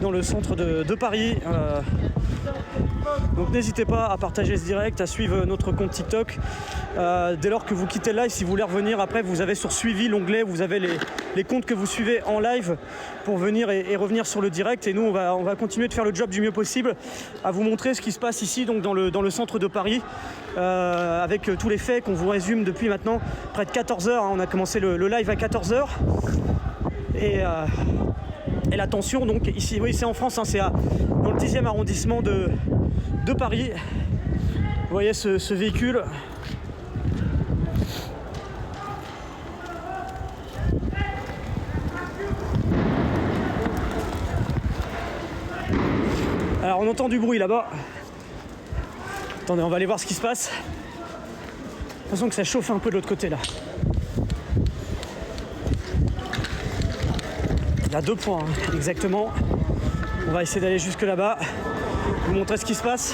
dans le centre de Paris. Donc n'hésitez pas à partager ce direct, à suivre notre compte TikTok. Dès lors que vous quittez le live, si vous voulez revenir après, vous avez sur suivi l'onglet, vous avez les comptes que vous suivez en live pour venir et revenir sur le direct. Et nous, on va continuer de faire le job du mieux possible, à vous montrer ce qui se passe ici, donc dans le centre de Paris, avec tous les faits qu'on vous résume depuis maintenant près de 14 heures. On a commencé le live à 14 heures. Et la tension, donc ici, oui, c'est en France, hein, c'est dans le 10e arrondissement de Paris. Vous voyez ce véhicule. Alors on entend du bruit là-bas. Attendez, on va aller voir ce qui se passe. De toute façon que ça chauffe un peu de l'autre côté là. Il y a 2 points, hein, exactement. On va essayer d'aller jusque là-bas, vous montrer ce qui se passe.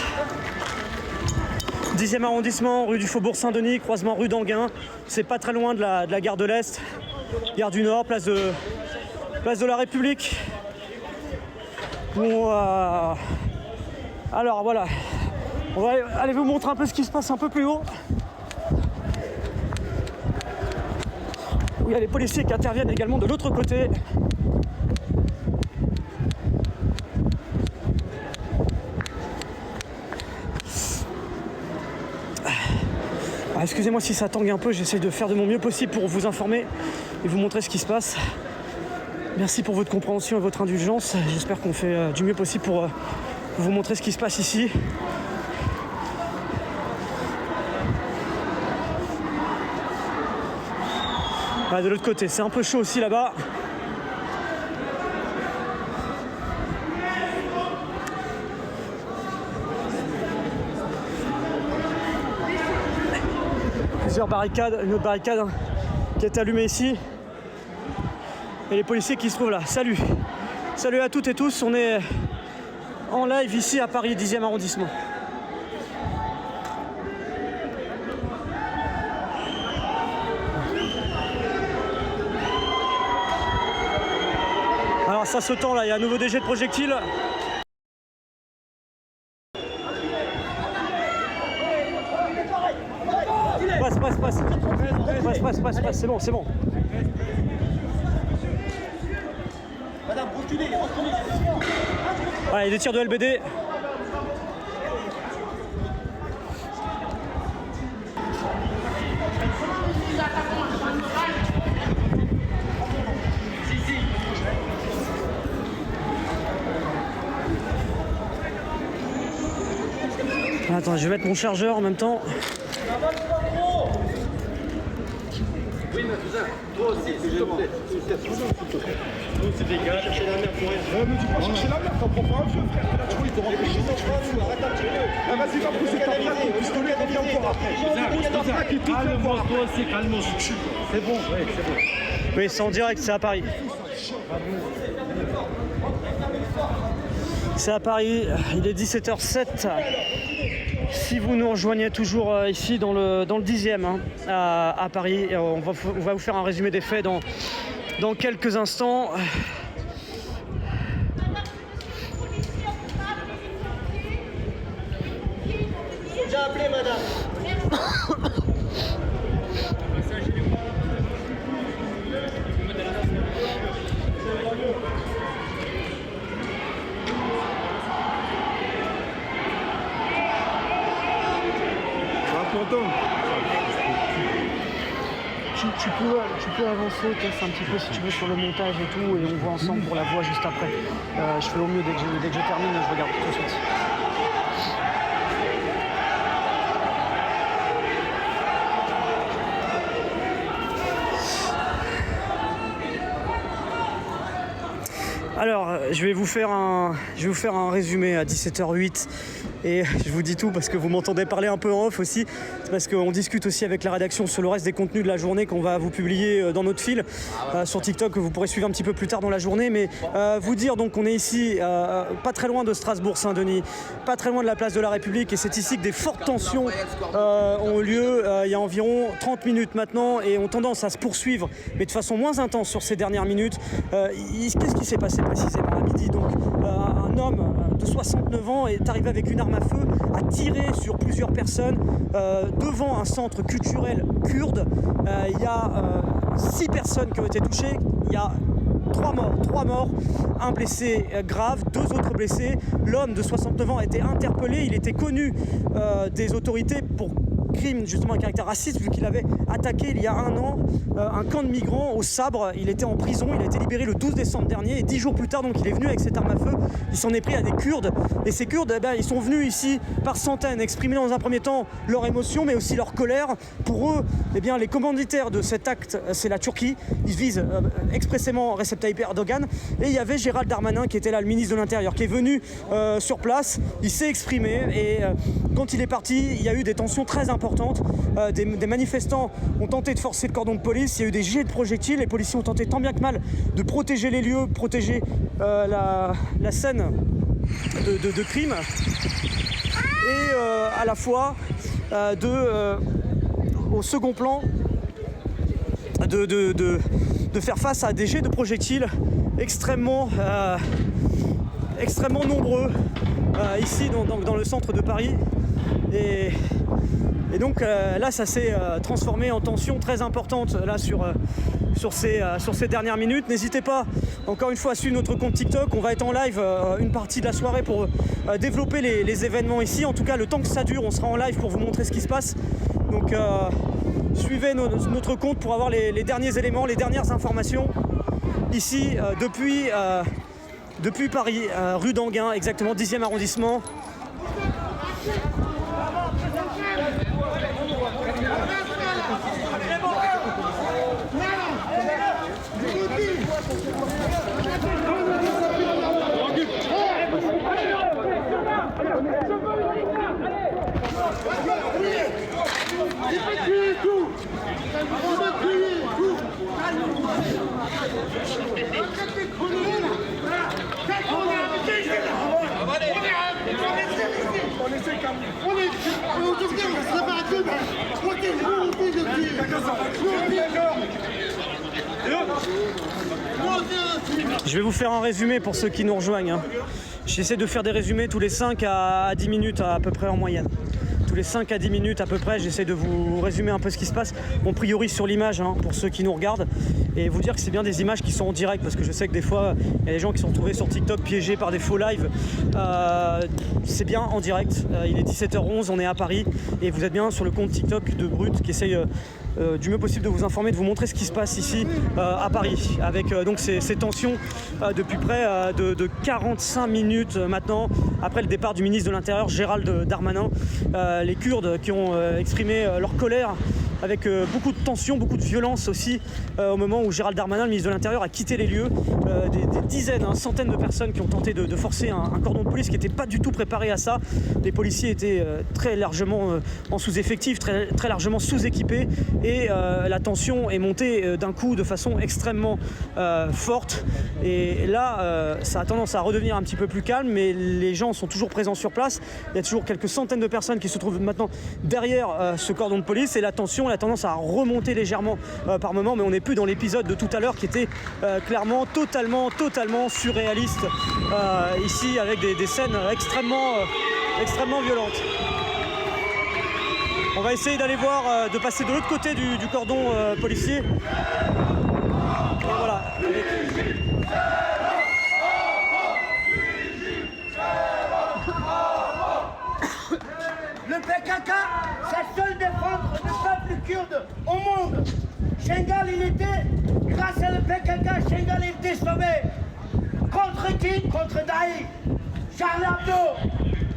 10e arrondissement, rue du Faubourg Saint-Denis, croisement rue d'Anguin. C'est pas très loin de la gare de l'Est, gare du Nord, place de la République. Bon, alors voilà, on va aller vous montrer un peu ce qui se passe un peu plus haut. Où il y a les policiers qui interviennent également de l'autre côté. Excusez-moi si ça tangue un peu, j'essaie de faire de mon mieux possible pour vous informer et vous montrer ce qui se passe. Merci pour votre compréhension et votre indulgence. J'espère qu'on fait du mieux possible pour vous montrer ce qui se passe ici. De l'autre côté, c'est un peu chaud aussi là-bas. Plusieurs barricades, une autre barricade qui est allumée ici. Et les policiers qui se trouvent là. Salut! Salut à toutes et tous, on est en live ici à Paris, 10e arrondissement. Alors ça se tend là, il y a un nouveau DG de projectile. Passe, c'est bon. Madame, reculez. Voilà, il y a des tirs de LBD. Attends, je vais mettre mon chargeur en même temps. Oui, mais cousin, toi aussi, s'il te plaît. C'est des gars, chercher la merde pour rien. Me dis pas chercher la merde, t'en prends pas un vieux, frère. Tu vois, il te rentre chez toi. Arrête un petit peu. Vas-y, va pousser ta plaque, ton pistolet, reviens encore après. Calme-toi, c'est calme, c'est bon, ouais, c'est bon. Oui, c'est en direct, c'est à Paris. C'est à Paris, il est 17h07. Si vous nous rejoignez toujours ici dans le 10e hein, à Paris, on va vous faire un résumé des faits dans quelques instants. J'ai appelé madame. Tu peux avancer, teste un petit peu si tu veux sur le montage et tout, et on voit ensemble pour la voix juste après. Je fais au mieux dès que je termine, je regarde tout de suite. Alors, je vais vous faire un résumé à 17h08 et je vous dis tout parce que vous m'entendez parler un peu en off aussi. C'est parce qu'on discute aussi avec la rédaction sur le reste des contenus de la journée qu'on va vous publier dans notre fil sur TikTok, que vous pourrez suivre un petit peu plus tard dans la journée. Mais vous dire donc qu'on est ici, pas très loin de Strasbourg-Saint-Denis, pas très loin de la place de la République, et c'est ici que des fortes tensions ont eu lieu il y a environ 30 minutes maintenant et ont tendance à se poursuivre, mais de façon moins intense sur ces dernières minutes. Qu'est-ce qui s'est passé précisément à midi? Donc 69 ans, est arrivé avec une arme à feu, a tiré sur plusieurs personnes devant un centre culturel kurde. Il y a 6 personnes qui ont été touchées, il y a 3 morts, un blessé grave, 2 autres blessés. L'homme de 69 ans a été interpellé, il était connu des autorités pour crime justement à caractère raciste, vu qu'il avait attaqué il y a 1 an un camp de migrants au sabre. Il était en prison, il a été libéré le 12 décembre dernier et 10 jours plus tard donc il est venu avec cette arme à feu. Il s'en est pris à des Kurdes et ces Kurdes ils sont venus ici par centaines exprimer dans un premier temps leur émotion mais aussi leur colère. Pour eux les commanditaires de cet acte c'est la Turquie, ils visent expressément Recep Tayyip Erdogan et il y avait Gérald Darmanin qui était là, le ministre de l'Intérieur, qui est venu sur place, il s'est exprimé et quand il est parti il y a eu des tensions très importantes. Des manifestants ont tenté de forcer le cordon de police, il y a eu des jets de projectiles, les policiers ont tenté tant bien que mal de protéger les lieux, protéger la scène de crime et à la fois au second plan de faire face à des jets de projectiles extrêmement nombreux ici dans le centre de Paris et donc là ça s'est transformé en tension très importante là sur ces dernières minutes. N'hésitez pas encore une fois à suivre notre compte TikTok, on va être en live une partie de la soirée pour développer les événements ici. En tout cas le temps que ça dure on sera en live pour vous montrer ce qui se passe. Donc suivez notre compte pour avoir les derniers éléments, les dernières informations ici depuis Paris, rue d'Anguin, exactement 10e arrondissement. Je vais vous faire un résumé pour ceux qui nous rejoignent. J'essaie de faire des résumés tous les 5 à 10 minutes à peu près en moyenne. Tous les 5 à 10 minutes à peu près, j'essaie de vous résumer un peu ce qui se passe. On priorise sur l'image pour ceux qui nous regardent et vous dire que c'est bien des images qui sont en direct parce que je sais que des fois il y a des gens qui sont retrouvés sur TikTok piégés par des faux lives. C'est bien en direct, il est 17h11, on est à Paris et vous êtes bien sur le compte TikTok de Brut qui essaye du mieux possible de vous informer, de vous montrer ce qui se passe ici à Paris avec donc ces tensions depuis près de 45 minutes maintenant après le départ du ministre de l'Intérieur Gérald Darmanin. Les Kurdes qui ont exprimé leur colère avec beaucoup de tension, beaucoup de violence aussi au moment où Gérald Darmanin, le ministre de l'Intérieur, a quitté les lieux. Des dizaines, centaines de personnes qui ont tenté de forcer un cordon de police qui n'était pas du tout préparé à ça. Les policiers étaient très largement en sous-effectif, très largement sous-équipés et la tension est montée d'un coup de façon extrêmement forte. Et là, ça a tendance à redevenir un petit peu plus calme, mais les gens sont toujours présents sur place. Il y a toujours quelques centaines de personnes qui se trouvent maintenant derrière ce cordon de police et la tension a tendance à remonter légèrement par moment, mais on n'est plus dans l'épisode de tout à l'heure qui était clairement totalement surréaliste ici avec des scènes extrêmement violentes. On va essayer d'aller voir, de passer de l'autre côté du cordon policier. Et voilà. Le PKK, c'est seul défendre le peuple kurde au monde. Shengal, il était, grâce à le PKK, Shengal était sauvé. Contre qui? Contre Daï, Charlie Hebdo.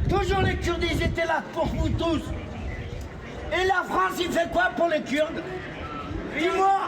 Toujours les Kurdes, ils étaient là pour vous tous. Et la France, il fait quoi pour les Kurdes? Dis-moi.